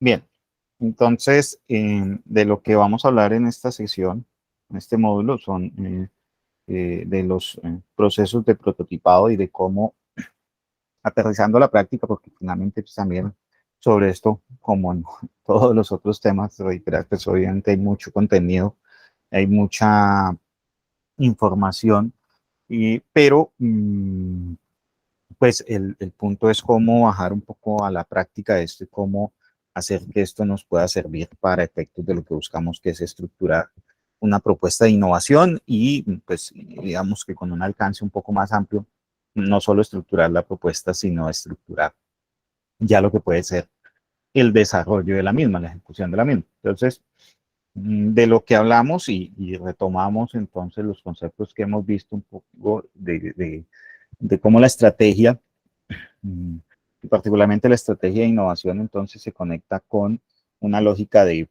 Bien, entonces de lo que vamos a hablar en esta sección, en este módulo, son de los procesos de prototipado y de cómo aterrizando a la práctica, porque finalmente pues, también sobre esto, como en todos los otros temas, reiterar, pues obviamente hay mucho contenido, hay mucha información, pero pues el punto es cómo bajar un poco a la práctica de esto y cómo hacer que esto nos pueda servir para efectos de lo que buscamos, que es estructurar una propuesta de innovación y pues digamos que con un alcance un poco más amplio, no solo estructurar la propuesta, sino estructurar ya lo que puede ser el desarrollo de la misma, la ejecución de la misma. Entonces, de lo que hablamos y retomamos entonces los conceptos que hemos visto un poco de cómo la estrategia, y particularmente la estrategia de innovación, entonces se conecta con una lógica de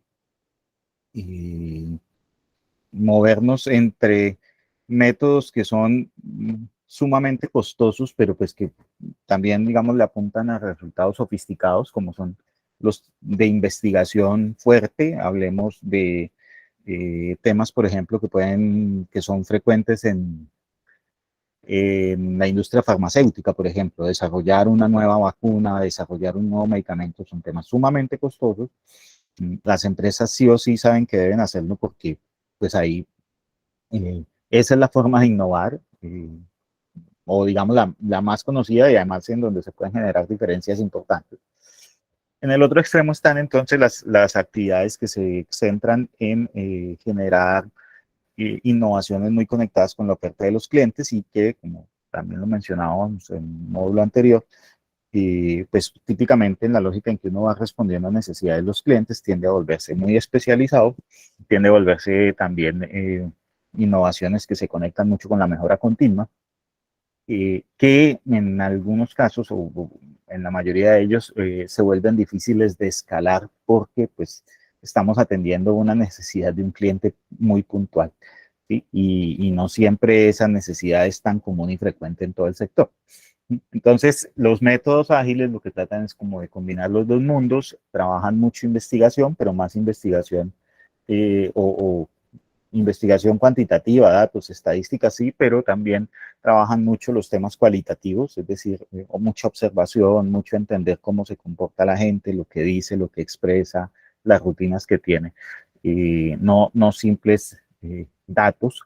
movernos entre métodos que son sumamente costosos, pero pues que también, digamos, le apuntan a resultados sofisticados, como son los de investigación fuerte. Hablemos de temas, por ejemplo, que son frecuentes en la industria farmacéutica, por ejemplo, desarrollar una nueva vacuna, desarrollar un nuevo medicamento, son temas sumamente costosos. Las empresas sí o sí saben que deben hacerlo porque pues ahí esa es la forma de innovar, o digamos la más conocida y además en donde se pueden generar diferencias importantes. En el otro extremo están entonces las actividades que se centran en generar innovaciones muy conectadas con la oferta de los clientes y que, como también lo mencionábamos en el módulo anterior, pues típicamente en la lógica en que uno va respondiendo a necesidades de los clientes tiende a volverse muy especializado, tiende a volverse también innovaciones que se conectan mucho con la mejora continua, que en algunos casos o en la mayoría de ellos se vuelven difíciles de escalar porque pues estamos atendiendo una necesidad de un cliente muy puntual, ¿sí? Y no siempre esa necesidad es tan común y frecuente en todo el sector. Entonces, los métodos ágiles lo que tratan es como de combinar los dos mundos, trabajan mucho investigación, pero más investigación o investigación cuantitativa, datos, estadísticas, sí, pero también trabajan mucho los temas cualitativos, es decir, o mucha observación, mucho entender cómo se comporta la gente, lo que dice, lo que expresa, las rutinas que tiene, no simples datos.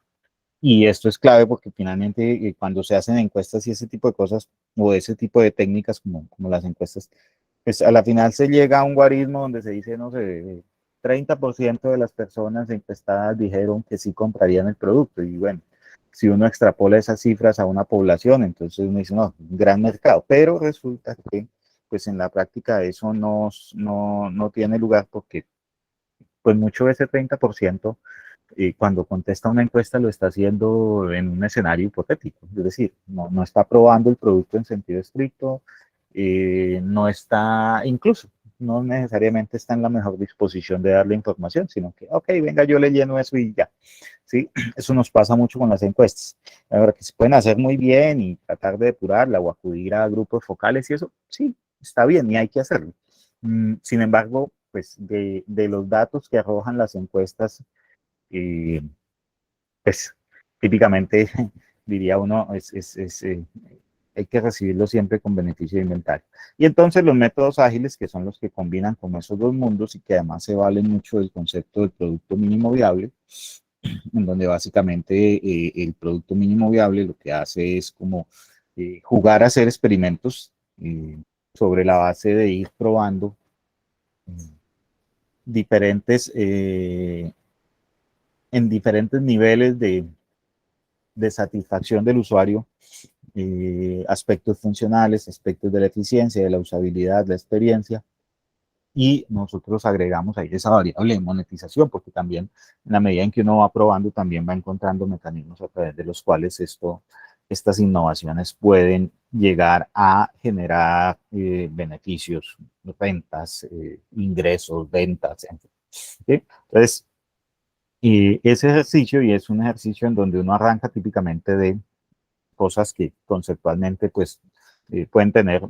Y esto es clave porque finalmente cuando se hacen encuestas y ese tipo de cosas o ese tipo de técnicas como las encuestas, pues a la final se llega a un guarismo donde se dice, no sé, 30% de las personas encuestadas dijeron que sí comprarían el producto. Y bueno, si uno extrapola esas cifras a una población, entonces uno dice, no, un gran mercado. Pero resulta que pues en la práctica eso no tiene lugar porque pues mucho de ese 30% cuando contesta una encuesta lo está haciendo en un escenario hipotético, es decir, no está probando el producto en sentido estricto, no está, incluso, no necesariamente está en la mejor disposición de darle información, sino que, ok, venga, yo le lleno eso y ya. ¿Sí? Eso nos pasa mucho con las encuestas. Ahora que se pueden hacer muy bien y tratar de depurarla o acudir a grupos focales y eso, sí, está bien y hay que hacerlo. Sin embargo, pues de los datos que arrojan las encuestas, eh, pues típicamente diría uno, hay que recibirlo siempre con beneficio de inventario. Y entonces los métodos ágiles, que son los que combinan con esos dos mundos y que además se valen mucho del concepto del producto mínimo viable, en donde básicamente el producto mínimo viable lo que hace es como jugar a hacer experimentos sobre la base de ir probando diferentes, en diferentes niveles de satisfacción del usuario, aspectos funcionales, aspectos de la eficiencia, de la usabilidad, la experiencia, y nosotros agregamos ahí esa variable de monetización, porque también en la medida en que uno va probando, también va encontrando mecanismos a través de los cuales estas innovaciones pueden llegar a generar beneficios, rentas, ingresos, ventas, en fin. ¿Sí? Entonces, ese ejercicio, y es un ejercicio en donde uno arranca típicamente de cosas que conceptualmente pues pueden tener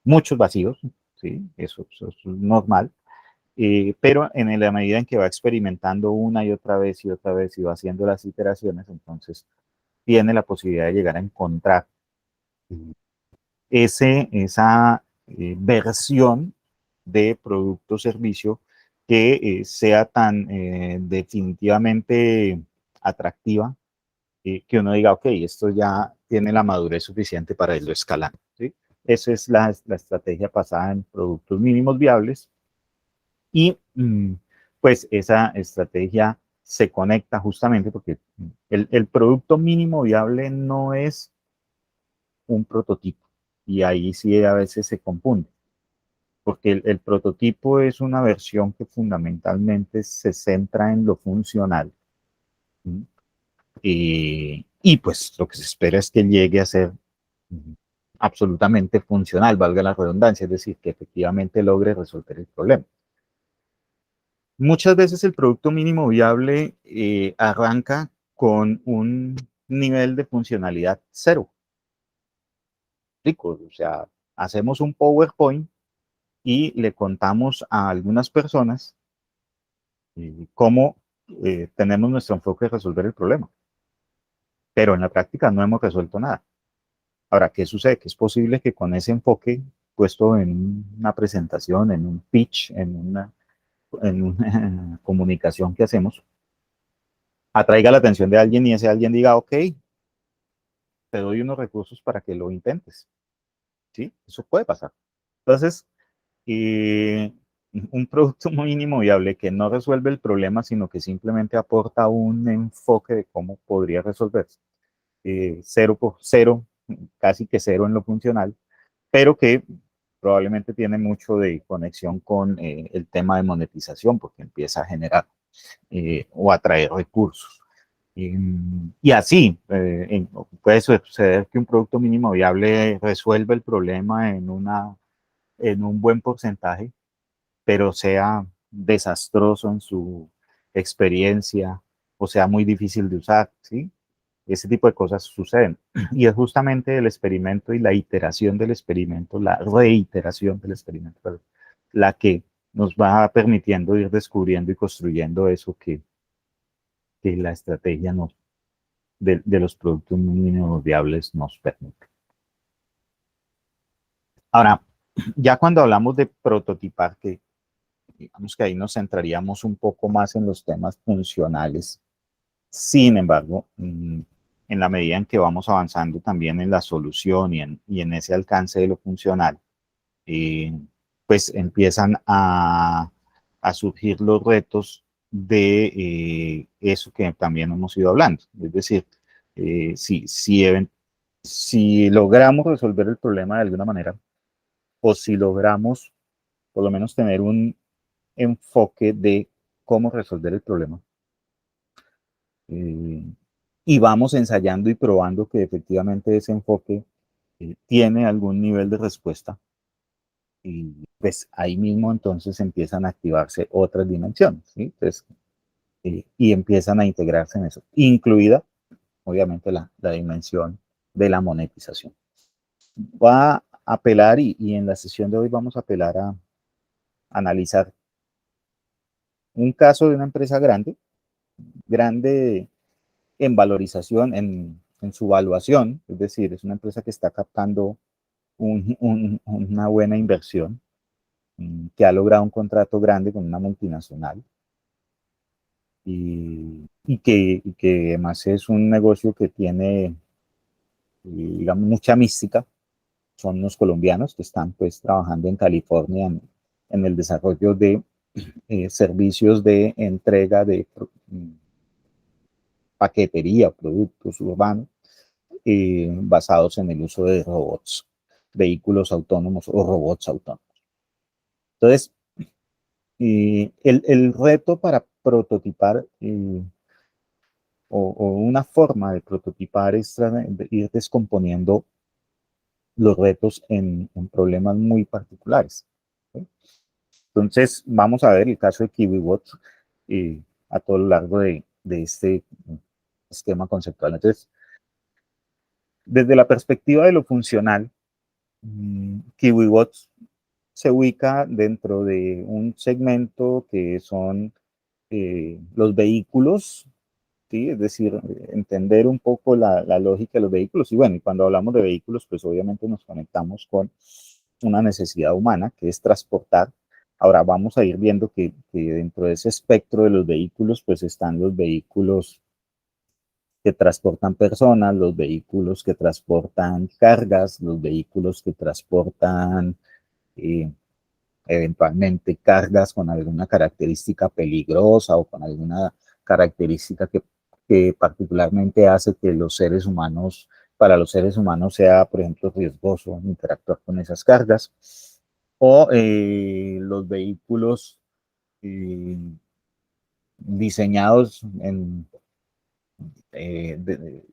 muchos vacíos, ¿sí? Eso es normal, pero en la medida en que va experimentando una y otra vez y otra vez y va haciendo las iteraciones, entonces tiene la posibilidad de llegar a encontrar esa versión de producto o servicio que sea tan definitivamente atractiva que uno diga, ok, esto ya tiene la madurez suficiente para irlo escalando. ¿Sí? Esa es la estrategia basada en productos mínimos viables y pues esa estrategia se conecta justamente porque el producto mínimo viable no es un prototipo y ahí sí a veces se confunde porque el prototipo es una versión que fundamentalmente se centra en lo funcional. ¿Sí? Y pues lo que se espera es que llegue a ser absolutamente funcional, valga la redundancia, es decir, que efectivamente logre resolver el problema. Muchas veces el producto mínimo viable arranca con un nivel de funcionalidad cero. O sea, hacemos un PowerPoint y le contamos a algunas personas cómo tenemos nuestro enfoque de resolver el problema. Pero en la práctica no hemos resuelto nada. Ahora, ¿qué sucede? Que es posible que con ese enfoque puesto en una presentación, en un pitch, en una comunicación que hacemos, atraiga la atención de alguien y ese alguien diga, ok, te doy unos recursos para que lo intentes. ¿Sí? Eso puede pasar. Entonces, eh, un producto mínimo viable que no resuelve el problema, sino que simplemente aporta un enfoque de cómo podría resolverse. Cero por cero, casi que cero en lo funcional, pero que probablemente tiene mucho de conexión con el tema de monetización, porque empieza a generar o atraer recursos. Y así, puede suceder que un producto mínimo viable resuelva el problema en un buen porcentaje, pero sea desastroso en su experiencia o sea muy difícil de usar, ¿sí? Ese tipo de cosas suceden. Y es justamente el experimento y la iteración del experimento, la reiteración del experimento, la que nos va permitiendo ir descubriendo y construyendo eso que la estrategia de los productos mínimos viables nos permite. Ahora, ya cuando hablamos de prototipar, que digamos que ahí nos centraríamos un poco más en los temas funcionales. Sin embargo, en la medida en que vamos avanzando también en la solución y en ese alcance de lo funcional, eh, pues empiezan a surgir los retos de eso que también hemos ido hablando. Es decir, si logramos resolver el problema de alguna manera, o si logramos por lo menos tener un enfoque de cómo resolver el problema, eh, y vamos ensayando y probando que efectivamente ese enfoque tiene algún nivel de respuesta y pues ahí mismo entonces empiezan a activarse otras dimensiones, ¿sí? Entonces, y empiezan a integrarse en eso, incluida obviamente la dimensión de la monetización. Va a apelar y en la sesión de hoy vamos a apelar a analizar un caso de una empresa grande en valorización, en su valuación, es decir, es una empresa que está captando una buena inversión, que ha logrado un contrato grande con una multinacional y que además es un negocio que tiene, digamos, mucha mística. Son unos colombianos que están pues trabajando en California en el desarrollo de servicios de entrega de paquetería, productos urbanos basados en el uso de robots, vehículos autónomos o robots autónomos. Entonces, el reto para prototipar o una forma de prototipar es ir descomponiendo los retos en problemas muy particulares. ¿Sí? Entonces, vamos a ver el caso de KiwiBot a todo lo largo de este esquema conceptual. Entonces, desde la perspectiva de lo funcional, KiwiBots se ubica dentro de un segmento que son los vehículos, ¿sí? Es decir, entender un poco la lógica de los vehículos. Y bueno, y cuando hablamos de vehículos, pues obviamente nos conectamos con una necesidad humana, que es transportar. Ahora vamos a ir viendo que dentro de ese espectro de los vehículos, pues están los vehículos que transportan personas, los vehículos que transportan cargas, los vehículos que transportan eh, eventualmente cargas con alguna característica peligrosa o con alguna característica que particularmente hace que los seres humanos, para los seres humanos sea, por ejemplo, riesgoso interactuar con esas cargas, o los vehículos eh, diseñados de,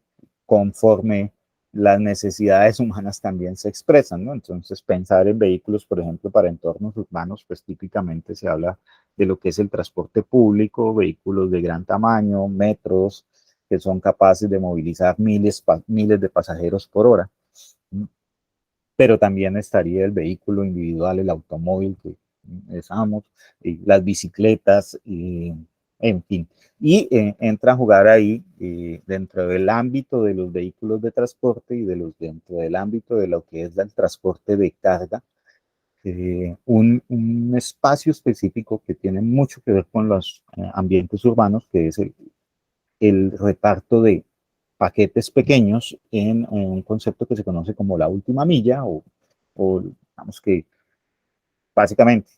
conforme las necesidades humanas también se expresan, ¿no? Entonces, pensar en vehículos, por ejemplo, para entornos urbanos, pues típicamente se habla de lo que es el transporte público, vehículos de gran tamaño, metros, que son capaces de movilizar miles de pasajeros por hora. Pero también estaría el vehículo individual, el automóvil que usamos, y las bicicletas, y, en fin. Y entra a jugar ahí dentro del ámbito de los vehículos de transporte y dentro del ámbito de lo que es el transporte de carga, un espacio específico que tiene mucho que ver con los ambientes urbanos, que es el reparto de paquetes pequeños en un concepto que se conoce como la última milla o digamos que básicamente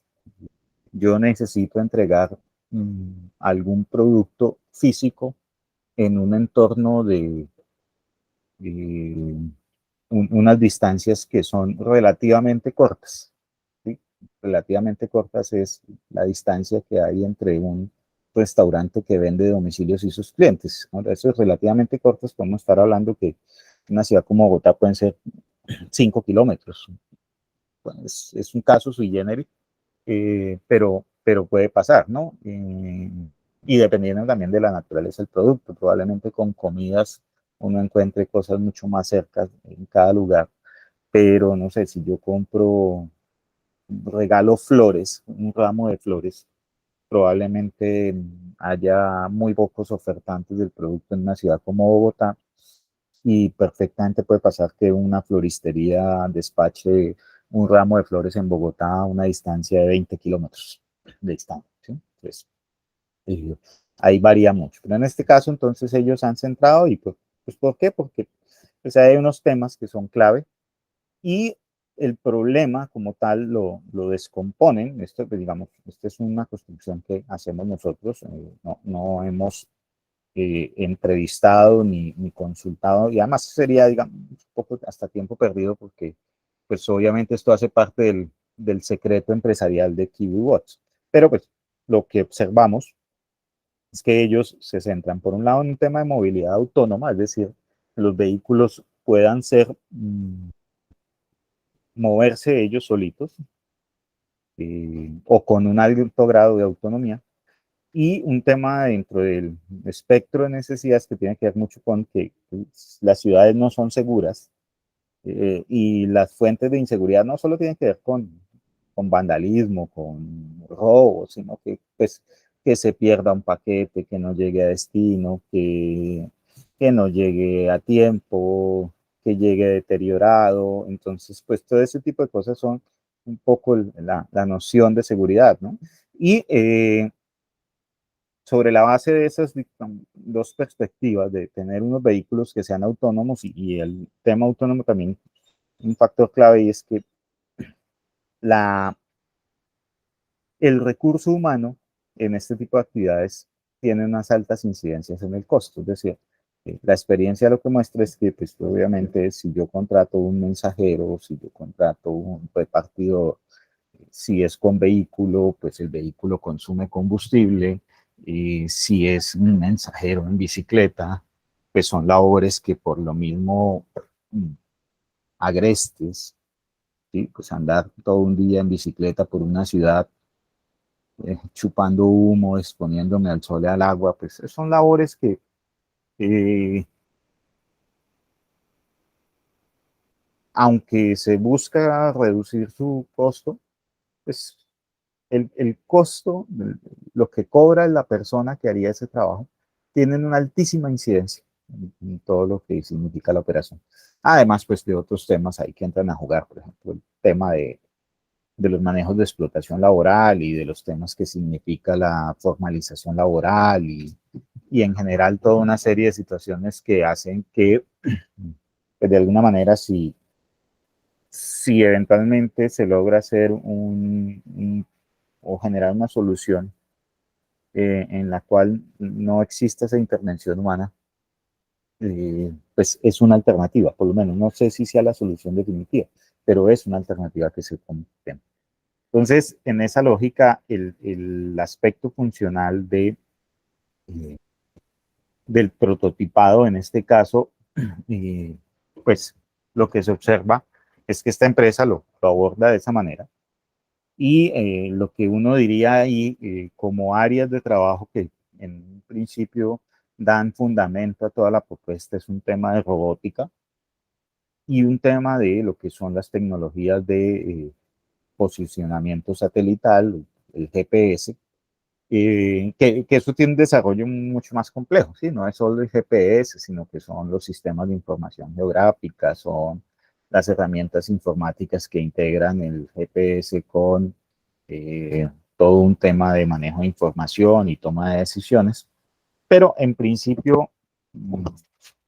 yo necesito entregar algún producto físico en un entorno de unas distancias que son relativamente cortas. ¿Sí? Relativamente cortas es la distancia que hay entre un restaurante que vende domicilios y sus clientes. Ahora, eso es relativamente cortas, podemos estar hablando que en una ciudad como Bogotá pueden ser 5 kilómetros. Bueno, es un caso sui generis, pero puede pasar, ¿no? Y dependiendo también de la naturaleza del producto, probablemente con comidas uno encuentre cosas mucho más cerca en cada lugar, pero no sé, si yo compro, regalo flores, un ramo de flores, probablemente haya muy pocos ofertantes del producto en una ciudad como Bogotá y perfectamente puede pasar que una floristería despache un ramo de flores en Bogotá a una distancia de 20 kilómetros de distancia. ¿Sí? Entonces, eh, ahí varía mucho. Pero en este caso, entonces, ellos han centrado y pues ¿por qué? Porque pues, hay unos temas que son clave y el problema como tal lo descomponen. Esto, pues, digamos, esta es una construcción que hacemos nosotros, no hemos entrevistado ni consultado, y además sería, digamos, un poco hasta tiempo perdido porque, pues obviamente esto hace parte del secreto empresarial de KiwiBots. Pero pues lo que observamos es que ellos se centran, por un lado, en un tema de movilidad autónoma, es decir, que los vehículos puedan moverse ellos solitos o con un alto grado de autonomía. Y un tema dentro del espectro de necesidades que tiene que ver mucho con que las ciudades no son seguras y las fuentes de inseguridad no solo tienen que ver con vandalismo, con robo, sino que, pues, que se pierda un paquete, que no llegue a destino, que no llegue a tiempo, que llegue deteriorado. Entonces, pues todo ese tipo de cosas son un poco la noción de seguridad, ¿no? Y sobre la base de esas dos perspectivas, de tener unos vehículos que sean autónomos y el tema autónomo también, un factor clave, y es que la, el recurso humano en este tipo de actividades tiene unas altas incidencias en el costo. Es decir, la experiencia lo que muestra es que, pues, obviamente, si yo contrato un mensajero, si yo contrato un repartidor, si es con vehículo, pues el vehículo consume combustible. Y si es un mensajero en bicicleta, pues son labores que por lo mismo agrestes, ¿sí? Pues andar todo un día en bicicleta por una ciudad, chupando humo, exponiéndome al sol y al agua, pues son labores que aunque se busca reducir su costo, pues el costo, lo que cobra la persona que haría ese trabajo, tienen una altísima incidencia en todo lo que significa la operación. Además, pues de otros temas ahí que entran a jugar, por ejemplo, el tema de los manejos de explotación laboral y de los temas que significa la formalización laboral y en general toda una serie de situaciones que hacen que, pues de alguna manera, si eventualmente se logra hacer o generar una solución en la cual no existe esa intervención humana, pues es una alternativa, por lo menos. No sé si sea la solución definitiva, pero es una alternativa que se contempla. Entonces, en esa lógica, el aspecto funcional eh, del prototipado, en este caso, eh, pues lo que se observa es que esta empresa lo aborda de esa manera. Y lo que uno diría ahí como áreas de trabajo que en un principio dan fundamento a toda la propuesta es un tema de robótica y un tema de lo que son las tecnologías de posicionamiento satelital, el GPS, que eso tiene un desarrollo mucho más complejo, ¿sí? No es solo el GPS, sino que son los sistemas de información geográfica, son las herramientas informáticas que integran el GPS con todo un tema de manejo de información y toma de decisiones. Pero en principio,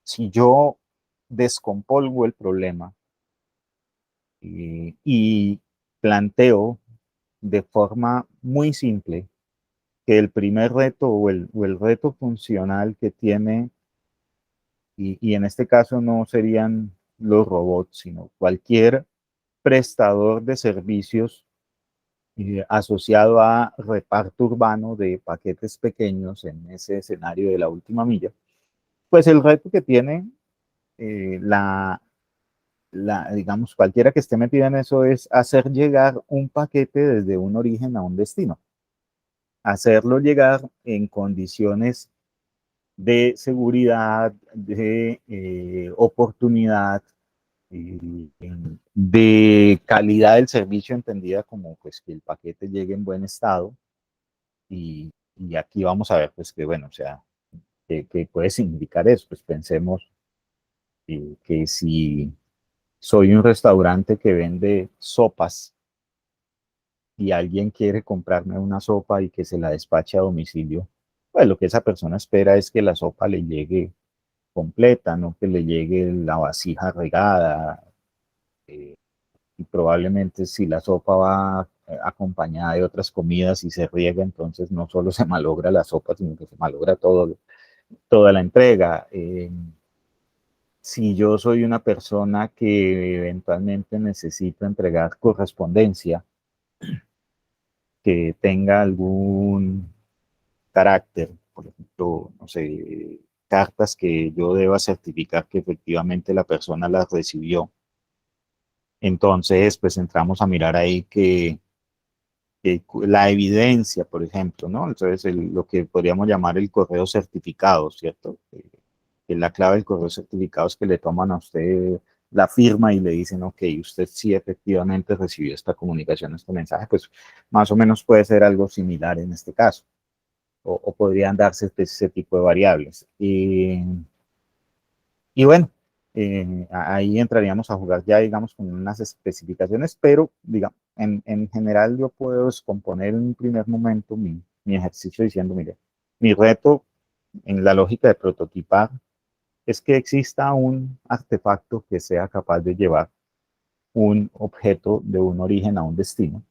si yo descompolgo el problema y planteo de forma muy simple que el primer reto o el reto funcional que tiene, y en este caso no serían los robots, sino cualquier prestador de servicios asociado a reparto urbano de paquetes pequeños en ese escenario de la última milla, pues el reto que tiene digamos, cualquiera que esté metida en eso es hacer llegar un paquete desde un origen a un destino, hacerlo llegar en condiciones de seguridad, de oportunidad, de calidad del servicio, entendida como pues que el paquete llegue en buen estado. Y aquí vamos a ver pues que bueno, o sea, que puede significar eso. Pues pensemos que si soy un restaurante que vende sopas y alguien quiere comprarme una sopa y que se la despache a domicilio, pues lo que esa persona espera es que la sopa le llegue completa, no que le llegue la vasija regada. eh, y probablemente si la sopa va acompañada de otras comidas y se riega, entonces no solo se malogra la sopa, sino que se malogra toda la entrega. Si yo soy una persona que eventualmente necesito entregar correspondencia que tenga algún carácter, por ejemplo, no sé, cartas que yo deba certificar que efectivamente la persona las recibió. Entonces, pues entramos a mirar ahí que la evidencia, por ejemplo, ¿no? Entonces, lo que podríamos llamar el correo certificado, ¿cierto? Que la clave del correo certificado es que le toman a usted la firma y le dicen, ok, usted sí efectivamente recibió esta comunicación, este mensaje, pues más o menos puede ser algo similar en este caso, o podrían darse ese tipo de variables. Y bueno, ahí entraríamos a jugar ya, digamos, con unas especificaciones, pero, digamos, en general yo puedo descomponer en un primer momento mi ejercicio diciendo, mire, mi reto en la lógica de prototipar es que exista un artefacto que sea capaz de llevar un objeto de un origen a un destino.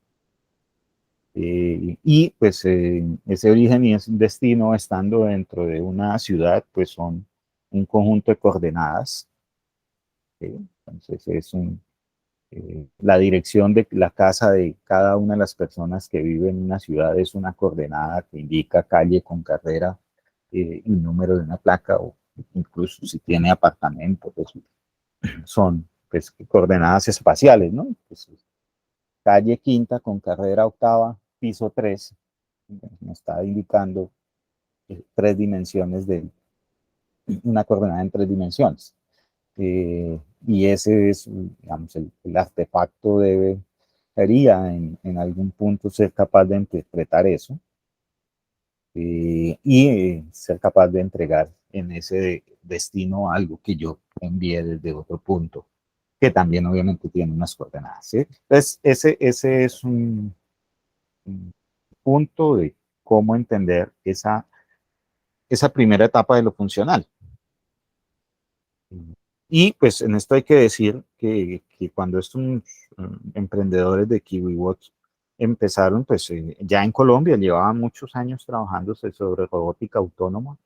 Y pues ese origen y ese destino estando dentro de una ciudad, pues son un conjunto de coordenadas. Entonces la dirección de la casa de cada una de las personas que viven en una ciudad es una coordenada que indica calle con carrera y número de una placa, o incluso si tiene apartamento, pues son pues, coordenadas espaciales, ¿no? Pues, calle quinta con carrera octava, piso 3, me está indicando tres dimensiones de una coordenada en tres dimensiones. y ese es, digamos, el artefacto debería en algún punto ser capaz de interpretar eso y ser capaz de entregar en ese destino algo que yo envié desde otro punto, que también obviamente tiene unas coordenadas. ¿Sí? Entonces, ese es un punto de cómo entender esa primera etapa de lo funcional. Y pues en esto hay que decir que cuando estos emprendedores de KiwiWatch empezaron, pues ya en Colombia llevaban muchos años trabajando sobre robótica autónoma.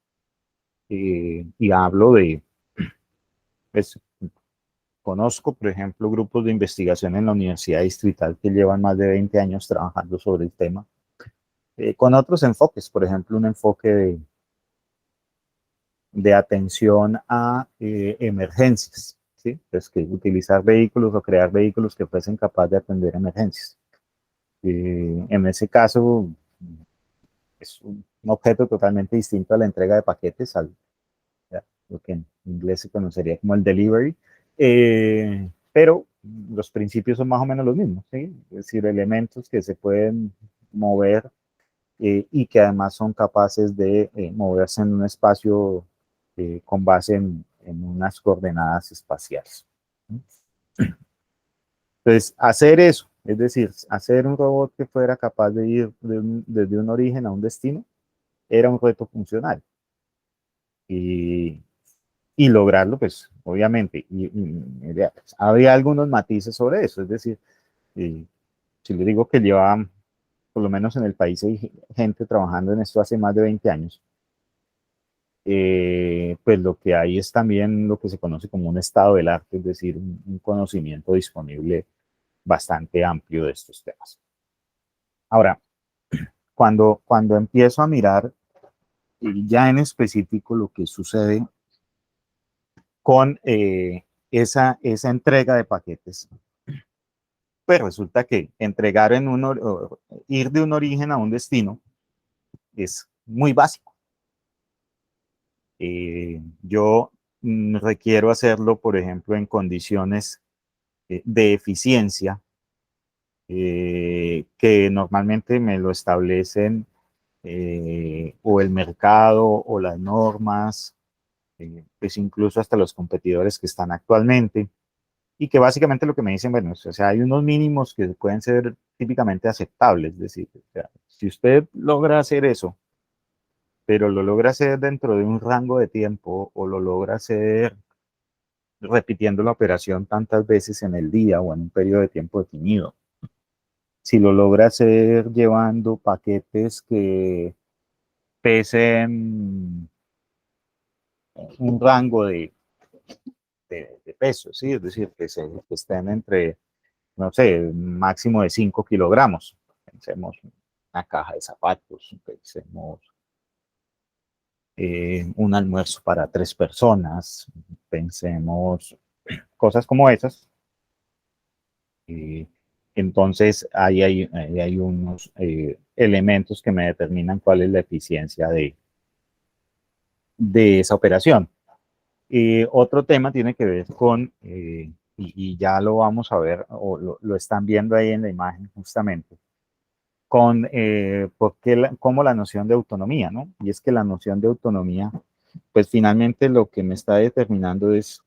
Y hablo de, pues, conozco, por ejemplo, grupos de investigación en la Universidad Distrital que llevan más de 20 años trabajando sobre el tema, con otros enfoques, por ejemplo, un enfoque de atención a emergencias, ¿sí? Pues que utilizar vehículos o crear vehículos que fuesen capaces de atender emergencias. En ese caso, es un objeto totalmente distinto a la entrega de paquetes, lo que en inglés se conocería como el delivery, pero los principios son más o menos los mismos, ¿sí? Es decir, elementos que se pueden mover y que además son capaces de moverse en un espacio con base en unas coordenadas espaciales. Entonces, hacer eso, es decir, hacer un robot que fuera capaz de ir desde un origen a un destino, era un reto funcional. Y, y lograrlo, pues, obviamente. Pues, habría algunos matices sobre eso, es decir, si le digo que lleva, por lo menos en el país, hay gente trabajando en esto hace más de 20 años, pues lo que hay es también lo que se conoce como un estado del arte, es decir, un conocimiento disponible bastante amplio de estos temas. Ahora, cuando empiezo a mirar ya en específico lo que sucede con esa entrega de paquetes, pues resulta que entregar ir de un origen a un destino es muy básico. Yo requiero hacerlo, por ejemplo, en condiciones de eficiencia que normalmente me lo establecen o el mercado o las normas, pues incluso hasta los competidores que están actualmente. Y que básicamente lo que me dicen, bueno, o sea, hay unos mínimos que pueden ser típicamente aceptables, es decir, o sea, si usted logra hacer eso, pero lo logra hacer dentro de un rango de tiempo o lo logra hacer repitiendo la operación tantas veces en el día o en un periodo de tiempo definido, si lo logra hacer llevando paquetes que pesen un rango de peso, ¿sí? Es decir, que estén entre no sé, máximo de 5 kilogramos. Pensemos una caja de zapatos, pensemos un almuerzo para 3 personas, pensemos cosas como esas. Entonces, ahí hay unos elementos que me determinan cuál es la eficiencia de esa operación. Otro tema tiene que ver con, y ya lo vamos a ver, o lo están viendo ahí en la imagen justamente, con cómo la noción de autonomía, ¿no? Y es que la noción de autonomía, pues finalmente lo que me está determinando es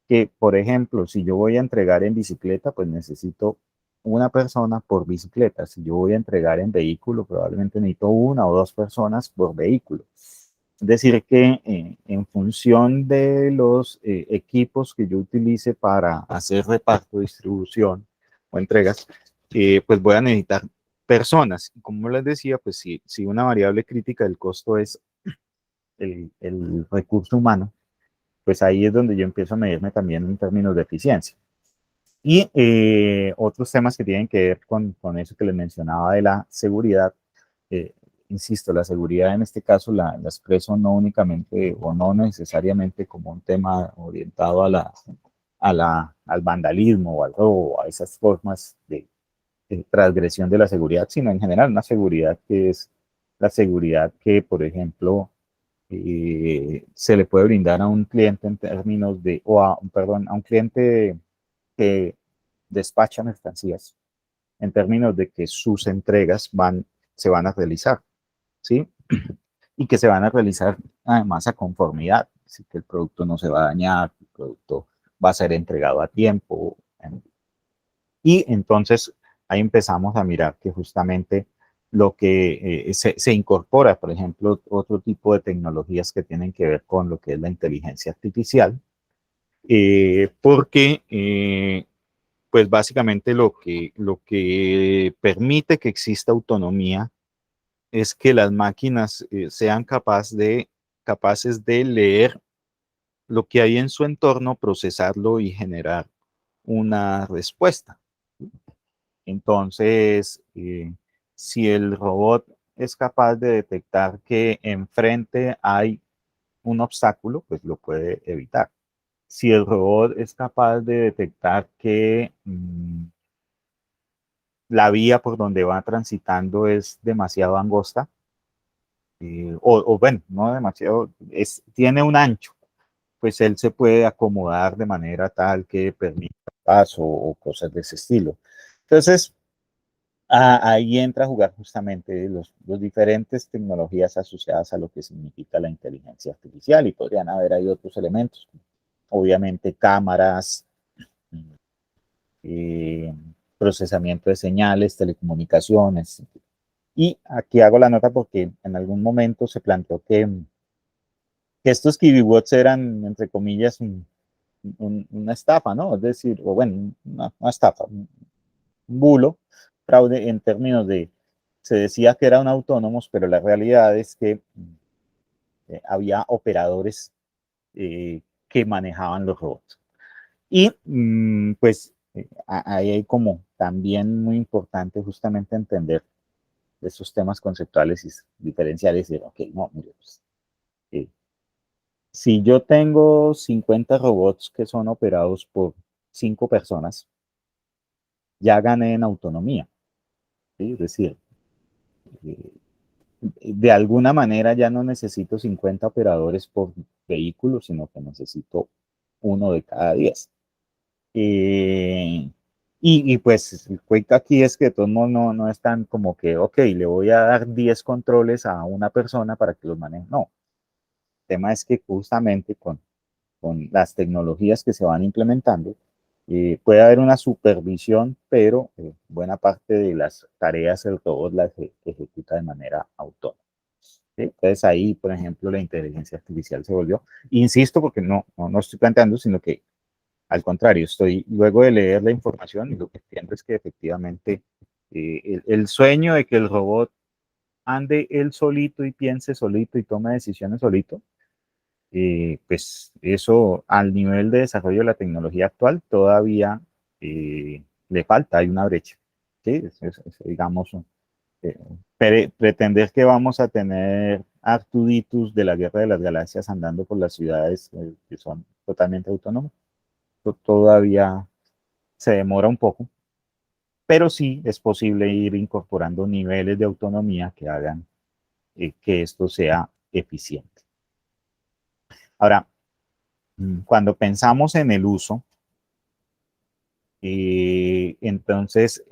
que, por ejemplo, si yo voy a entregar en bicicleta, pues necesito una persona por bicicleta. Si yo voy a entregar en vehículo, probablemente necesito una o dos personas por vehículo. Es decir, que en función de los equipos que yo utilice para hacer reparto, distribución o entregas, pues voy a necesitar personas. Y como les decía, pues si una variable crítica del costo es el recurso humano, pues ahí es donde yo empiezo a medirme también en términos de eficiencia. Y otros temas que tienen que ver con eso que les mencionaba de la seguridad. Eh, Insisto, la seguridad en este caso la expreso no únicamente o no necesariamente como un tema orientado al vandalismo o al robo, a esas formas de transgresión de la seguridad, sino en general una seguridad que es la seguridad que, por ejemplo, se le puede brindar a un cliente en términos de, perdón, a un cliente que despacha mercancías, en términos de que sus entregas se van a realizar, ¿sí? Y que se van a realizar además a conformidad, así que el producto no se va a dañar, el producto va a ser entregado a tiempo. Y entonces ahí empezamos a mirar que justamente lo que se incorpora, por ejemplo, otro tipo de tecnologías que tienen que ver con lo que es la inteligencia artificial, porque pues básicamente lo que permite que exista autonomía es que las máquinas sean capaces de leer lo que hay en su entorno, procesarlo y generar una respuesta. Entonces, si el robot es capaz de detectar que enfrente hay un obstáculo, pues lo puede evitar. Si el robot es capaz de detectar que la vía por donde va transitando es demasiado angosta, bueno, no demasiado, tiene un ancho, pues él se puede acomodar de manera tal que permita paso o cosas de ese estilo. Entonces, ahí entra a jugar justamente los diferentes tecnologías asociadas a lo que significa la inteligencia artificial, y podrían haber ahí otros elementos, obviamente cámaras, eh, procesamiento de señales, telecomunicaciones. Y aquí hago la nota porque en algún momento se planteó que estos kibibots eran, entre comillas, una estafa, ¿no? Es decir, o bueno, una estafa, un bulo, fraude en términos de, se decía que eran autónomos, pero la realidad es que había operadores que manejaban los robots. Y pues ahí hay como también muy importante justamente entender esos temas conceptuales y diferenciales. Y decir, ok, no, mire, pues, si yo tengo 50 robots que son operados por 5 personas, ya gané en autonomía. ¿Sí? Es decir, eh, de alguna manera ya no necesito 50 operadores por vehículo, sino que necesito uno de cada 10. Pues el cuento aquí es que de todos modos no es tan como que, ok, le voy a dar 10 controles a una persona para que los maneje. No, el tema es que justamente con las tecnologías que se van implementando, puede haber una supervisión, pero buena parte de las tareas el robot las ejecuta de manera autónoma. ¿Sí? Entonces ahí, por ejemplo, la inteligencia artificial se volvió, insisto, porque no estoy planteando, sino que al contrario, estoy luego de leer la información y lo que entiendo es que efectivamente el sueño de que el robot ande él solito y piense solito y tome decisiones solito, pues eso al nivel de desarrollo de la tecnología actual todavía le falta, hay una brecha. ¿Sí? Digamos, pretender que vamos a tener Artuditus de la Guerra de las Galaxias andando por las ciudades que son totalmente autónomos, todavía se demora un poco, pero sí es posible ir incorporando niveles de autonomía que hagan que esto sea eficiente. Ahora, cuando pensamos en el uso, entonces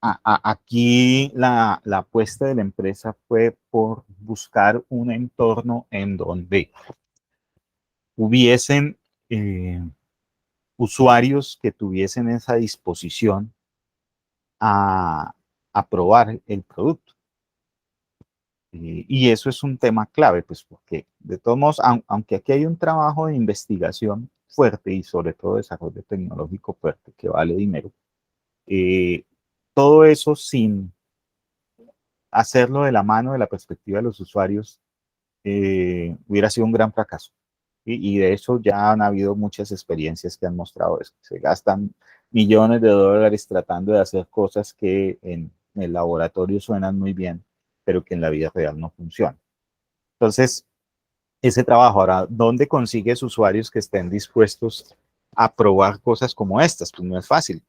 aquí la apuesta de la empresa fue por buscar un entorno en donde hubiesen usuarios que tuviesen esa disposición a, a probar el producto. Y eso es un tema clave, pues porque de todos modos, aunque aquí hay un trabajo de investigación fuerte y sobre todo desarrollo tecnológico fuerte que vale dinero, eh, todo eso sin hacerlo de la mano de la perspectiva de los usuarios hubiera sido un gran fracaso. Y de hecho ya han habido muchas experiencias que han mostrado eso. Se gastan millones de dólares tratando de hacer cosas que en el laboratorio suenan muy bien, pero que en la vida real no funcionan. Entonces, ese trabajo, ahora, ¿dónde consigues usuarios que estén dispuestos a probar cosas como estas? Pues no es fácil,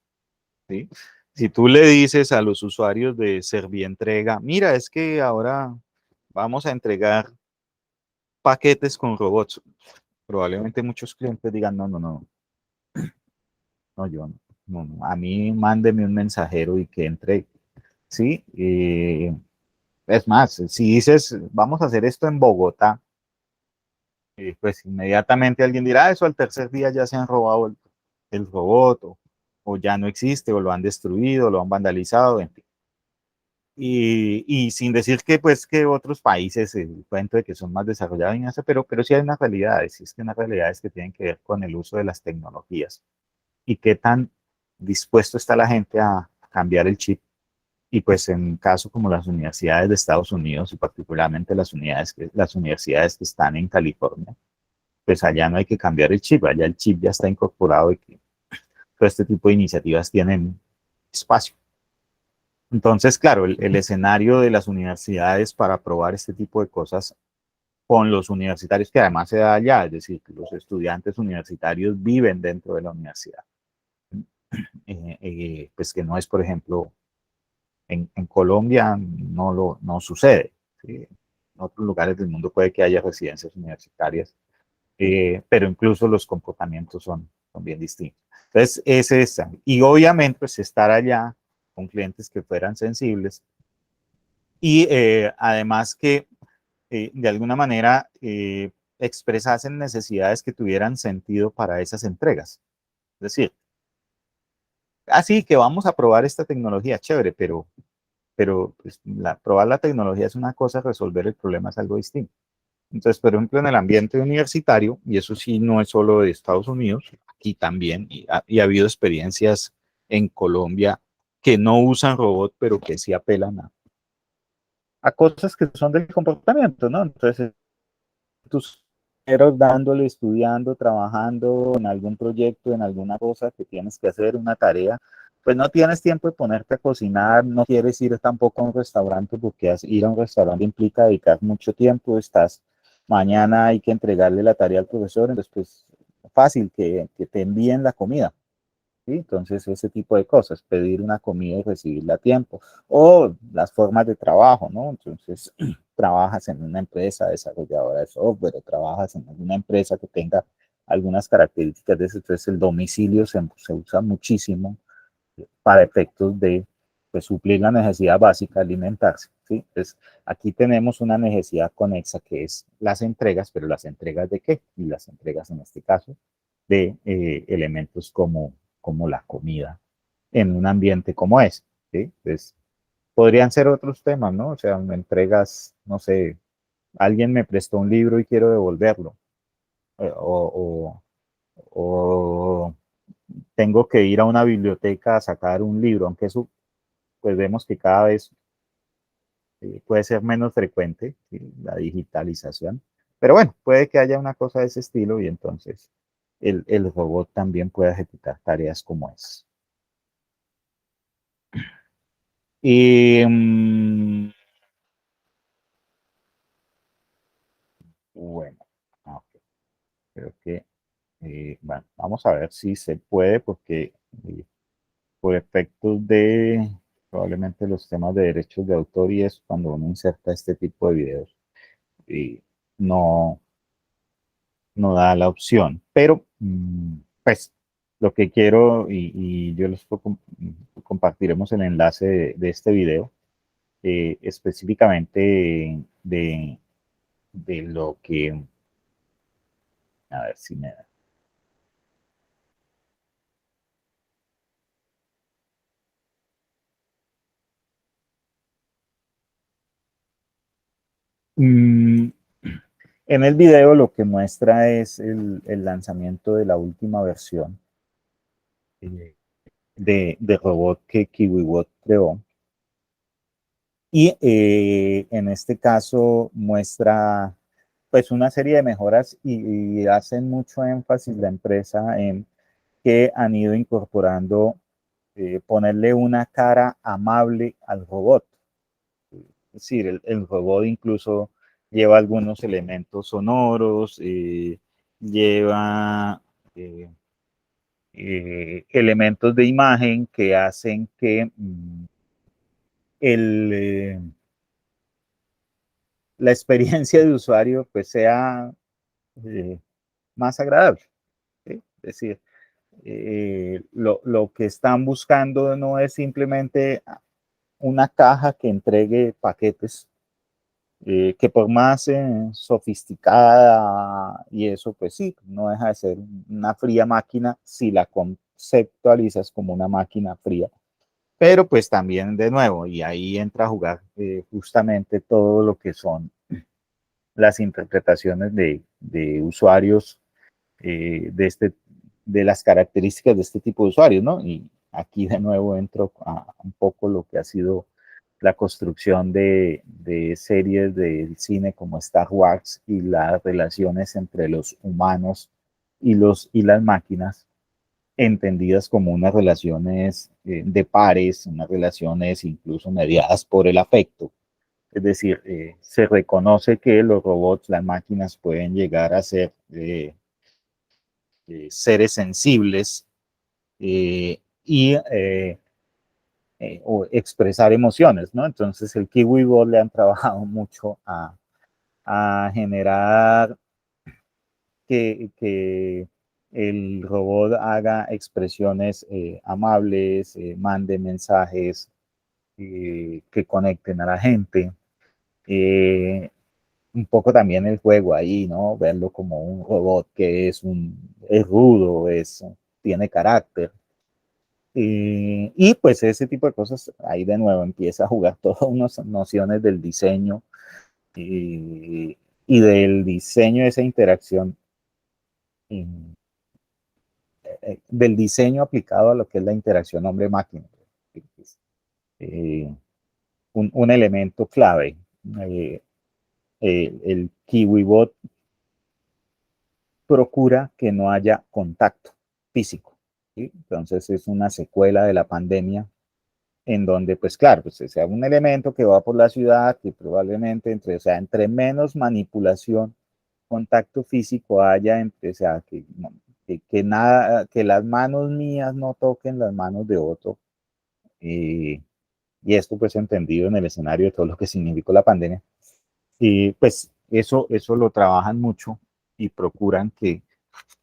¿sí? Si tú le dices a los usuarios de Servientrega, mira, es que ahora vamos a entregar paquetes con robots. Probablemente muchos clientes digan, no, no, no, no, yo no, no, a mí mándeme un mensajero y que entre, ¿sí? Es más, si dices, vamos a hacer esto en Bogotá, pues inmediatamente alguien dirá, eso al tercer día ya se han robado el robot, o ya no existe, o lo han destruido, lo han vandalizado, en fin. Y sin decir que pues que otros países, el cuento de que son más desarrollados en eso, pero sí hay unas realidades, y es que unas realidades que tienen que ver con el uso de las tecnologías y qué tan dispuesto está la gente a cambiar el chip. Y pues en caso como las universidades de Estados Unidos y particularmente las universidades que están en California, pues allá no hay que cambiar el chip, allá el chip ya está incorporado y que todo este tipo de iniciativas tienen espacio. Entonces, claro, el escenario de las universidades para probar este tipo de cosas con los universitarios, que además se da allá, es decir, que los estudiantes universitarios viven dentro de la universidad, pues que no es, por ejemplo, en Colombia no sucede. ¿Sí? En otros lugares del mundo puede que haya residencias universitarias, pero incluso los comportamientos son bien distintos. Entonces, ese es, y obviamente, pues estar allá con clientes que fueran sensibles y además que de alguna manera expresasen necesidades que tuvieran sentido para esas entregas. Es decir, así que vamos a probar esta tecnología, chévere, pero pues, probar la tecnología es una cosa, resolver el problema es algo distinto. Entonces, por ejemplo, en el ambiente universitario, y eso sí no es solo de Estados Unidos, aquí también, y ha habido experiencias en Colombia que no usan robot, pero que sí apelan a cosas que son del comportamiento, ¿no? Entonces, tus dándole, estudiando, trabajando en algún proyecto, en alguna cosa que tienes que hacer, una tarea, pues no tienes tiempo de ponerte a cocinar, no quieres ir tampoco a un restaurante porque ir a un restaurante implica dedicar mucho tiempo, estás, mañana hay que entregarle la tarea al profesor, entonces pues fácil que te envíen la comida. ¿Sí? Entonces, ese tipo de cosas, pedir una comida y recibirla a tiempo, o las formas de trabajo, ¿no? Entonces, trabajas en una empresa desarrolladora de software, o trabajas en una empresa que tenga algunas características de eso, entonces el domicilio se usa muchísimo para efectos de pues, suplir la necesidad básica de alimentarse. ¿Sí? Entonces, aquí tenemos una necesidad conexa que es las entregas, pero las entregas de qué? Y las entregas en este caso de elementos como la comida en un ambiente como este. ¿Sí? Entonces, podrían ser otros temas, ¿no? O sea, me entregas, no sé, alguien me prestó un libro y quiero devolverlo. O, o tengo que ir a una biblioteca a sacar un libro, aunque eso pues vemos que cada vez puede ser menos frecuente, ¿sí? La digitalización. Pero bueno, puede que haya una cosa de ese estilo y entonces el robot también puede ejecutar tareas como es. Y bueno, okay, creo que bueno, vamos a ver si se puede porque por efectos de probablemente los temas de derechos de autor y eso, cuando uno inserta este tipo de videos, y no, no da la opción. Pero, pues, lo que quiero, y yo les compartiremos el enlace de este video, específicamente de lo que, a ver si me da. Mm, en el video lo que muestra es el lanzamiento de la última versión de robot que KiwiBot creó. Y en este caso muestra pues una serie de mejoras y hacen mucho énfasis la empresa en que han ido incorporando ponerle una cara amable al robot. Es decir, el robot incluso lleva algunos elementos sonoros, lleva eh, elementos de imagen que hacen que el, la experiencia de usuario pues sea más agradable, ¿sí? Es decir, lo que están buscando no es simplemente una caja que entregue paquetes, que por más sofisticada y eso, pues sí, no deja de ser una fría máquina si la conceptualizas como una máquina fría. Pero pues también de nuevo, y ahí entra a jugar justamente todo lo que son las interpretaciones de usuarios, de las características de este tipo de usuarios, ¿no? Y aquí de nuevo entro a un poco lo que ha sido la construcción de series de cine como Star Wars y las relaciones entre los humanos y las máquinas, entendidas como unas relaciones de pares, unas relaciones incluso mediadas por el afecto. Es decir, se reconoce que los robots, las máquinas pueden llegar a ser seres sensibles, y o expresar emociones, ¿no? Entonces el KiwiBot le han trabajado mucho a generar que el robot haga expresiones amables, mande mensajes que conecten a la gente. Un poco también el juego ahí, ¿no? Verlo como un robot que es rudo, tiene carácter. Y pues ese tipo de cosas, ahí de nuevo empieza a jugar todas unas nociones del diseño y del diseño de esa interacción, del diseño aplicado a lo que es la interacción hombre-máquina. Eh, un elemento clave. Eh, el KiwiBot procura que no haya contacto físico, ¿sí? Entonces es una secuela de la pandemia en donde, pues claro, pues sea un elemento que va por la ciudad, que probablemente entre menos manipulación, contacto físico haya, o sea, que nada, que las manos mías no toquen las manos de otro. Eh, y esto pues entendido en el escenario de todo lo que significó la pandemia. Y pues eso lo trabajan mucho y procuran que,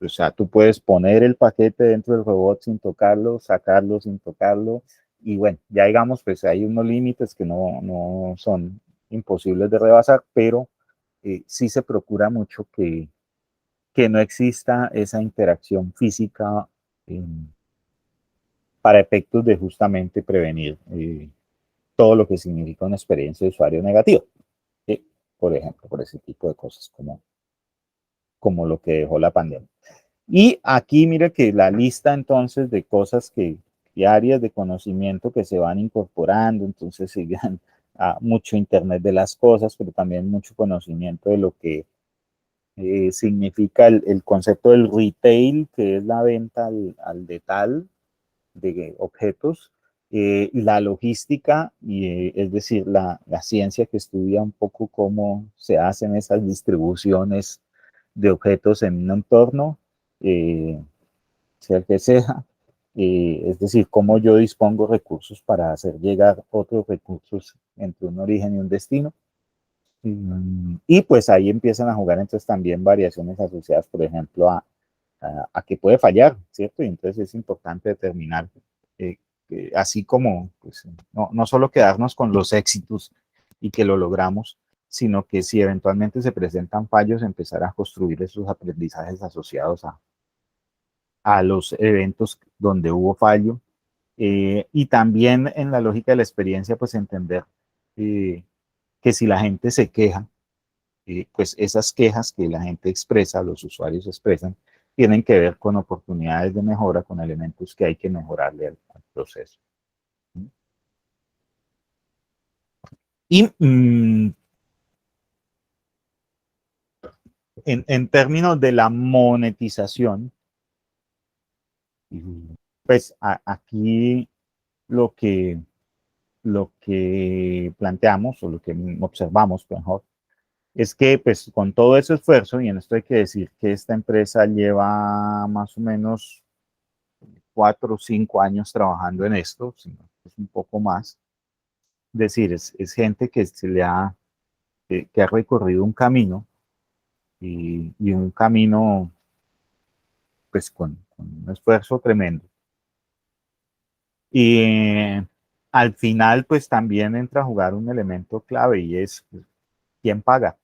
o sea, tú puedes poner el paquete dentro del robot sin tocarlo, sacarlo sin tocarlo, y bueno, ya digamos, pues hay unos límites que no son imposibles de rebasar, pero sí se procura mucho que no exista esa interacción física, eh, para efectos de justamente prevenir todo lo que significa una experiencia de usuario negativa. ¿Sí? Por ejemplo, por ese tipo de cosas como lo que dejó la pandemia. Y aquí mire que la lista entonces de cosas y áreas de conocimiento que se van incorporando, entonces sigan mucho Internet de las cosas, pero también mucho conocimiento de lo que significa el concepto del retail, que es la venta al detalle de objetos, la logística, es decir, la ciencia que estudia un poco cómo se hacen esas distribuciones de objetos en un entorno, sea el que sea, es decir, cómo yo dispongo recursos para hacer llegar otros recursos entre un origen y un destino. Y pues ahí empiezan a jugar entonces también variaciones asociadas, por ejemplo, a que puede fallar, ¿cierto? Y entonces es importante determinar, eh, así como pues, no solo quedarnos con los éxitos y que lo logramos, sino que si eventualmente se presentan fallos, empezar a construir esos aprendizajes asociados a los eventos donde hubo fallo, y también en la lógica de la experiencia, pues entender que si la gente se queja, pues esas quejas que la gente expresa, los usuarios expresan, tienen que ver con oportunidades de mejora, con elementos que hay que mejorarle al proceso. Y en términos de la monetización, pues aquí lo que, lo que planteamos o lo que observamos, mejor, es que pues con todo ese esfuerzo, y en esto hay que decir que esta empresa lleva más o menos 4 o 5 años trabajando en esto, sino es un poco más, es decir, es gente que se le ha que ha recorrido un camino y un camino pues con un esfuerzo tremendo. Y al final pues también entra a jugar un elemento clave y es pues, quién paga.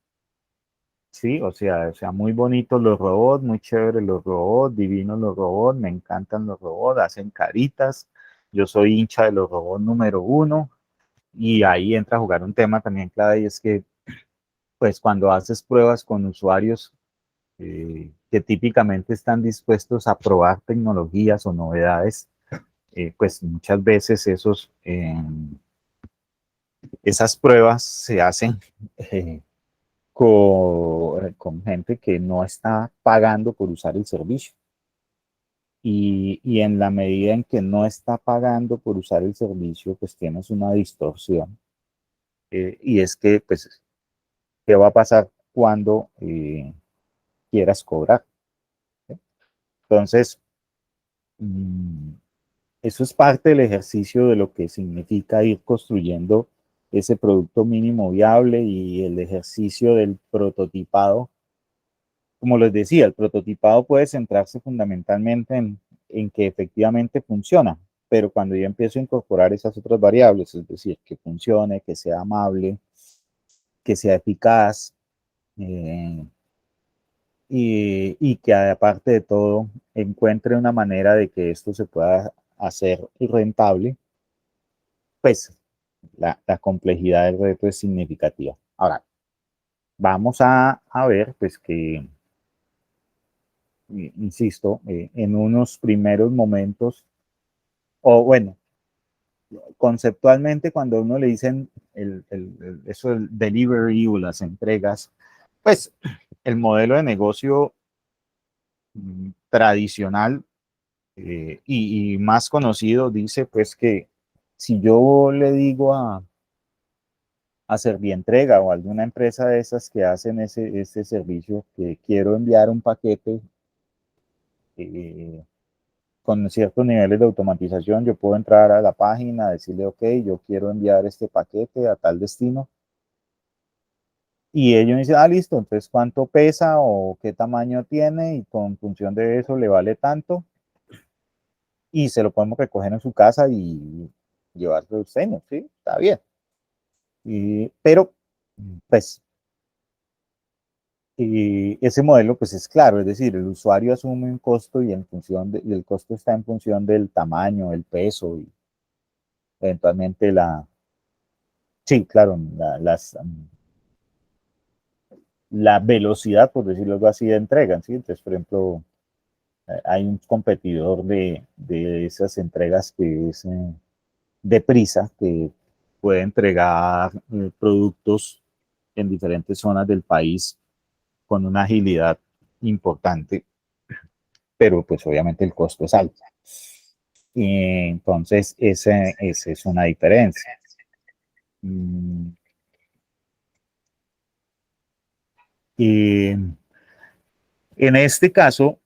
Sí, o sea, muy bonitos los robots, muy chéveres los robots, divinos los robots, me encantan los robots, hacen caritas. Yo soy hincha de los robots número uno y ahí entra a jugar un tema también clave y es que pues cuando haces pruebas con usuarios que típicamente están dispuestos a probar tecnologías o novedades, pues muchas veces esas pruebas se hacen eh, con gente que no está pagando por usar el servicio. Y en la medida en que no está pagando por usar el servicio, pues tienes una distorsión. Y es que, pues, ¿qué va a pasar cuando quieras cobrar? ¿Sí? Entonces, mmm, eso es parte del ejercicio de lo que significa ir construyendo ese producto mínimo viable y el ejercicio del prototipado. Como les decía, el prototipado puede centrarse fundamentalmente en que efectivamente funciona, pero cuando yo empiezo a incorporar esas otras variables, es decir, que funcione, que sea amable, que sea eficaz eh, y que aparte de todo encuentre una manera de que esto se pueda hacer rentable, pues la complejidad del reto es significativa. Ahora, vamos a ver pues que insisto, en unos primeros momentos, o bueno, conceptualmente cuando a uno le dicen eso del delivery o las entregas, pues el modelo de negocio tradicional y más conocido dice pues que si yo le digo a Servientrega o alguna empresa de esas que hacen ese servicio que quiero enviar un paquete eh, con ciertos niveles de automatización, yo puedo entrar a la página, decirle, ok, yo quiero enviar este paquete a tal destino. Y ellos dicen, ah, listo, entonces cuánto pesa o qué tamaño tiene y con función de eso le vale tanto. Y se lo podemos recoger en su casa y llevarlo a usted, ¿no? Sí, está bien. Pero, pues, ese modelo, pues es claro, es decir, el usuario asume un costo y y el costo está en función del tamaño, el peso y eventualmente sí, claro, la velocidad, por decirlo algo así, de entrega, ¿sí? Entonces, por ejemplo, hay un competidor de esas entregas que es Deprisa, que puede entregar productos en diferentes zonas del país con una agilidad importante, pero pues obviamente el costo es alto. Y entonces, esa es una diferencia. Mm, Y en este caso,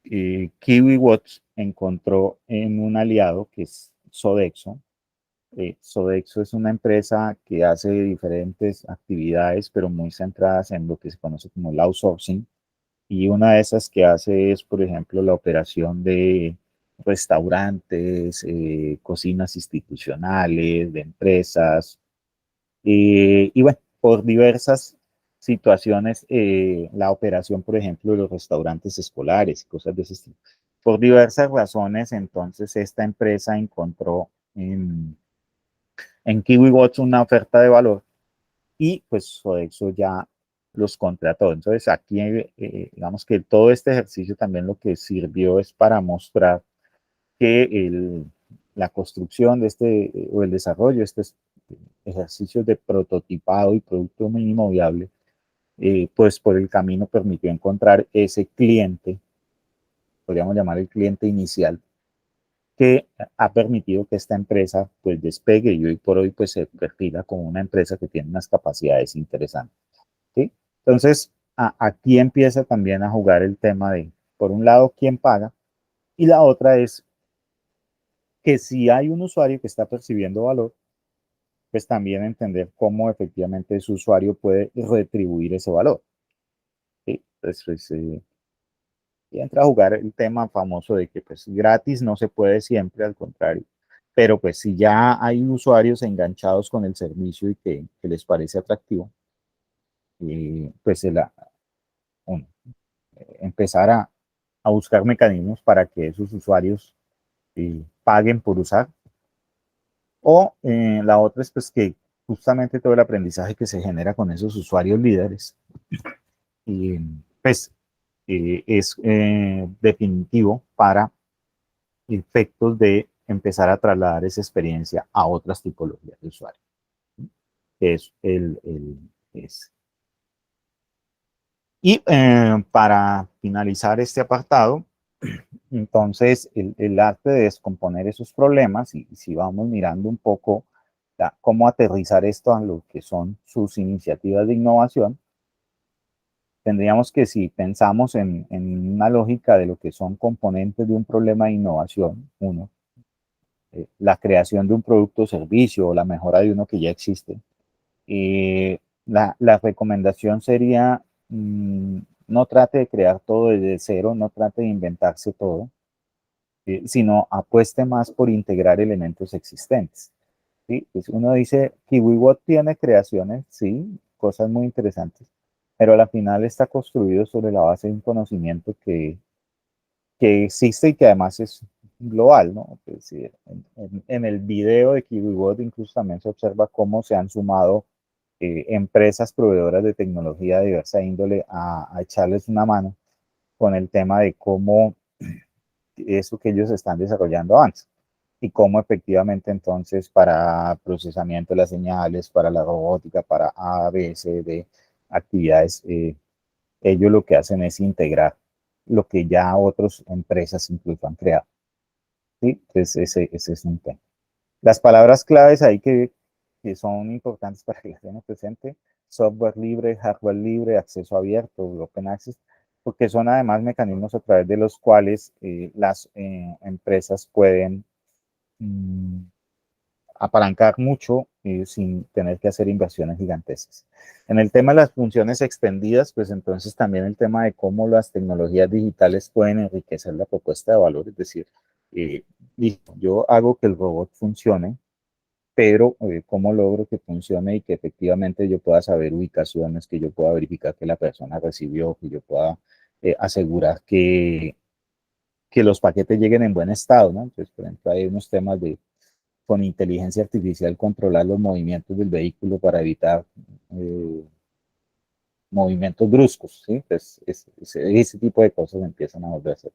KiwiWatch encontró en un aliado que es Sodexo. Sodexo es una empresa que hace diferentes actividades, pero muy centradas en lo que se conoce como el outsourcing. Y una de esas que hace es, por ejemplo, la operación de restaurantes, cocinas institucionales, de empresas, y bueno, por diversas situaciones, la operación, por ejemplo, de los restaurantes escolares y cosas de ese estilo. Por diversas razones, entonces, esta empresa encontró en KiwiWatch una oferta de valor y pues Sodexo ya los contrató. Entonces, aquí, digamos que todo este ejercicio también lo que sirvió es para mostrar que la construcción de o el desarrollo de estos ejercicios de prototipado y producto mínimo viable, pues por el camino permitió encontrar ese cliente, podríamos llamar el cliente inicial, que ha permitido que esta empresa pues despegue y hoy por hoy pues se perfila como una empresa que tiene unas capacidades interesantes. ¿Sí? Entonces, aquí empieza también a jugar el tema de, por un lado, quién paga y la otra es que si hay un usuario que está percibiendo valor, pues también entender cómo efectivamente ese usuario puede retribuir ese valor. ¿Sí? Entonces, pues, y entra a jugar el tema famoso de que pues gratis no se puede siempre, al contrario. Pero pues si ya hay usuarios enganchados con el servicio y que les parece atractivo, pues uno, empezar a buscar mecanismos para que esos usuarios paguen por usar. O la otra es pues que justamente todo el aprendizaje que se genera con esos usuarios líderes, y pues es definitivo para efectos de empezar a trasladar esa experiencia a otras tipologías de usuarios. Que es es. Y para finalizar este apartado, entonces el arte de descomponer esos problemas, y si vamos mirando un poco cómo aterrizar esto a lo que son sus iniciativas de innovación, tendríamos que, si pensamos en una lógica de lo que son componentes de un problema de innovación, uno, la creación de un producto o servicio o la mejora de uno que ya existe, la recomendación sería, no trate de crear todo desde cero, no trate de inventarse todo, sino apueste más por integrar elementos existentes. ¿Sí? Pues uno dice, KiwiBot tiene creaciones, sí, cosas muy interesantes, pero a la final está construido sobre la base de un conocimiento que existe y que además es global, ¿no? Es decir, en el video de KiwiBot incluso también se observa cómo se han sumado empresas proveedoras de tecnología de diversa índole a echarles una mano con el tema de cómo eso que ellos están desarrollando avanza y cómo efectivamente entonces para procesamiento de las señales, para la robótica, para A, B, C, D, actividades, ellos lo que hacen es integrar lo que ya otras empresas incluso han creado. ¿Sí? Entonces ese es un tema. Las palabras claves ahí que son importantes para que las tengan presente: software libre, hardware libre, acceso abierto, open access, porque son además mecanismos a través de los cuales las empresas pueden apalancar mucho sin tener que hacer inversiones gigantescas. En el tema de las funciones extendidas, pues entonces también el tema de cómo las tecnologías digitales pueden enriquecer la propuesta de valor, es decir, yo hago que el robot funcione, pero cómo logro que funcione y que efectivamente yo pueda saber ubicaciones, que yo pueda verificar que la persona recibió, que yo pueda asegurar que los paquetes lleguen en buen estado, ¿no? Entonces, por ejemplo, hay unos temas de con inteligencia artificial controlar los movimientos del vehículo para evitar movimientos bruscos, ¿sí? Pues ese tipo de cosas empiezan a volverse.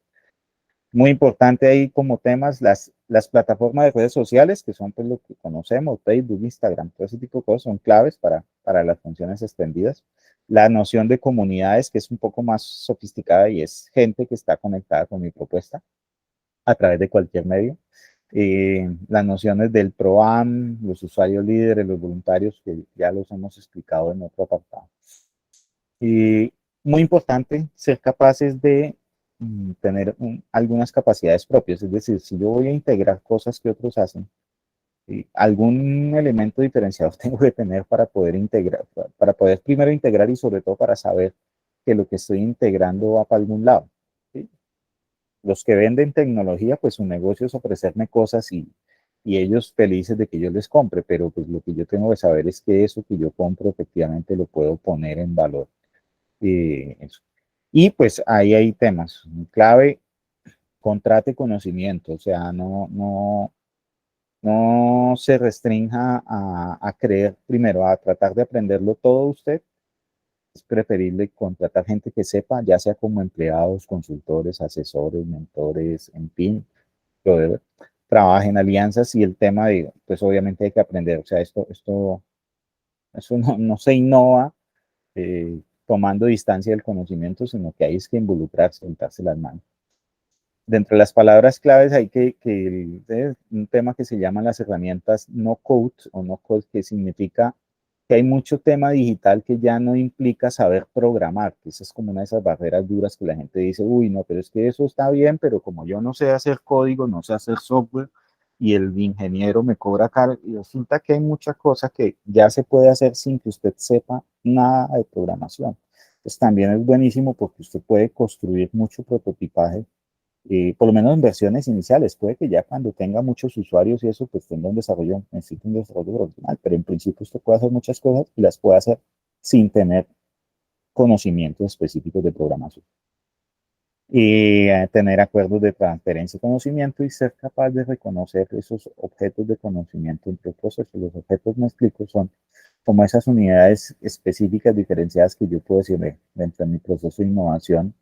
Muy importante ahí como temas las plataformas de redes sociales, que son pues lo que conocemos, Facebook, Instagram, todo ese tipo de cosas son claves para las funciones extendidas. La noción de comunidades, que es un poco más sofisticada y es gente que está conectada con mi propuesta a través de cualquier medio. Las nociones del PROAM, los usuarios líderes, los voluntarios, que ya los hemos explicado en otro apartado. Muy importante ser capaces de tener algunas capacidades propias, es decir, si yo voy a integrar cosas que otros hacen, algún elemento diferenciador tengo que tener para poder integrar, para poder primero integrar y sobre todo para saber que lo que estoy integrando va para algún lado. ¿Sí? Los que venden tecnología, pues su negocio es ofrecerme cosas y ellos felices de que yo les compre, pero pues lo que yo tengo que saber es que eso que yo compro efectivamente lo puedo poner en valor. Eso. Y pues ahí hay temas. Clave, contrate conocimiento, o sea, no se restrinja a creer, primero, a tratar de aprenderlo todo usted. Es preferible contratar gente que sepa, ya sea como empleados, consultores, asesores, mentores, en fin, trabaje en alianzas. Y el tema de, pues obviamente hay que aprender, o sea, eso no se innova tomando distancia del conocimiento, sino que hay es que involucrarse, soltarse las manos. Dentro de las palabras claves hay un tema que se llama las herramientas no code o no code, que significa que hay mucho tema digital que ya no implica saber programar, que esa es como una de esas barreras duras que la gente dice, uy, no, pero es que eso está bien, pero como yo no sé hacer código, no sé hacer software, y el ingeniero me cobra caro, y resulta que hay muchas cosas que ya se puede hacer sin que usted sepa nada de programación. Pues también es buenísimo porque usted puede construir mucho prototipaje, por lo menos en versiones iniciales. Puede que ya cuando tenga muchos usuarios y eso, pues tenga un desarrollo, necesite un desarrollo profesional, pero en principio usted puede hacer muchas cosas y las puede hacer sin tener conocimientos específicos de programación. Y tener acuerdos de transferencia de conocimiento y ser capaz de reconocer esos objetos de conocimiento entre procesos. Los objetos, me explico, son como esas unidades específicas diferenciadas que yo puedo decir dentro de mi proceso de innovación,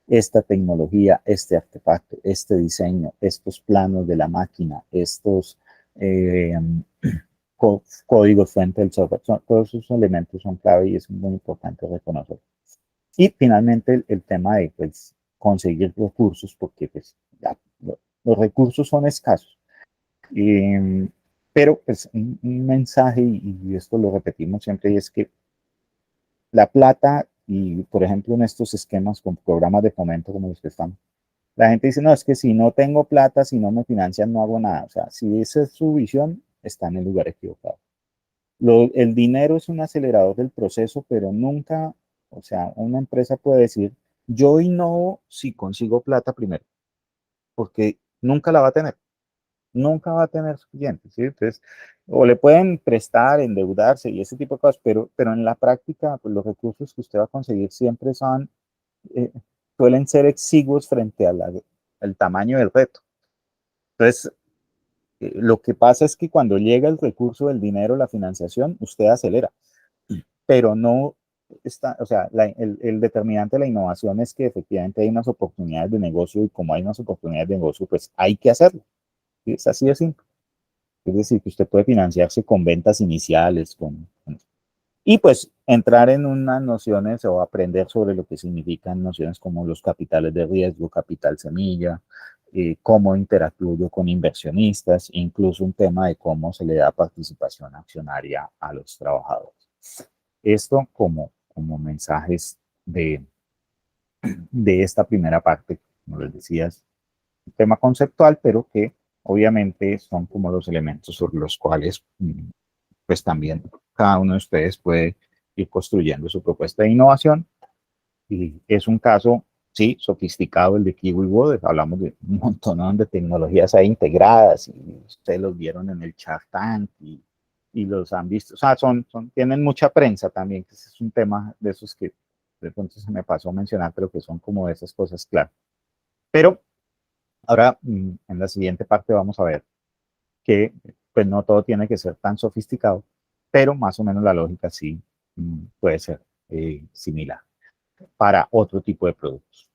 esta tecnología, este artefacto, este diseño, estos planos de la máquina, estos eh, códigos fuente del software, todos esos elementos son clave y es muy importante reconocer. Y finalmente el tema de pues, conseguir recursos, porque pues, ya, los recursos son escasos. Pero pues un mensaje, y esto lo repetimos siempre, y es que la plata, y por ejemplo en estos esquemas con programas de fomento como los que están, la gente dice, no, es que si no tengo plata, si no me financian, no hago nada. O sea, si esa es su visión, está en el lugar equivocado. El dinero es un acelerador del proceso, pero nunca, o sea, una empresa puede decir, yo innovo si consigo plata primero, porque nunca la va a tener, nunca va a tener suficiente, ¿sí? Entonces, o le pueden prestar, endeudarse y ese tipo de cosas, pero en la práctica, pues, los recursos que usted va a conseguir siempre son, eh, suelen ser exiguos frente al tamaño del reto. Entonces, lo que pasa es que cuando llega el recurso, el dinero, la financiación, usted acelera, pero no está, o sea, el determinante de la innovación es que efectivamente hay unas oportunidades de negocio y como hay unas oportunidades de negocio, pues hay que hacerlo. ¿Sí? Es así de simple. Es decir, que usted puede financiarse con ventas iniciales, y pues entrar en unas nociones o aprender sobre lo que significan nociones como los capitales de riesgo, capital semilla, cómo interactúo con inversionistas, incluso un tema de cómo se le da participación accionaria a los trabajadores. Esto como mensajes de esta primera parte, como les decía, es un tema conceptual, pero que obviamente son como los elementos sobre los cuales pues también cada uno de ustedes puede ir construyendo su propuesta de innovación. Y es un caso, sí, sofisticado el de KiwiWorld. Hablamos de un montón de tecnologías ahí integradas y ustedes los vieron en el Shark Tank y los han visto. O sea, tienen mucha prensa también, que es un tema de esos que de pronto se me pasó a mencionar, pero que son como de esas cosas, claro. Pero ahora, en la siguiente parte vamos a ver que pues no todo tiene que ser tan sofisticado, pero más o menos la lógica sí puede ser similar para otro tipo de productos.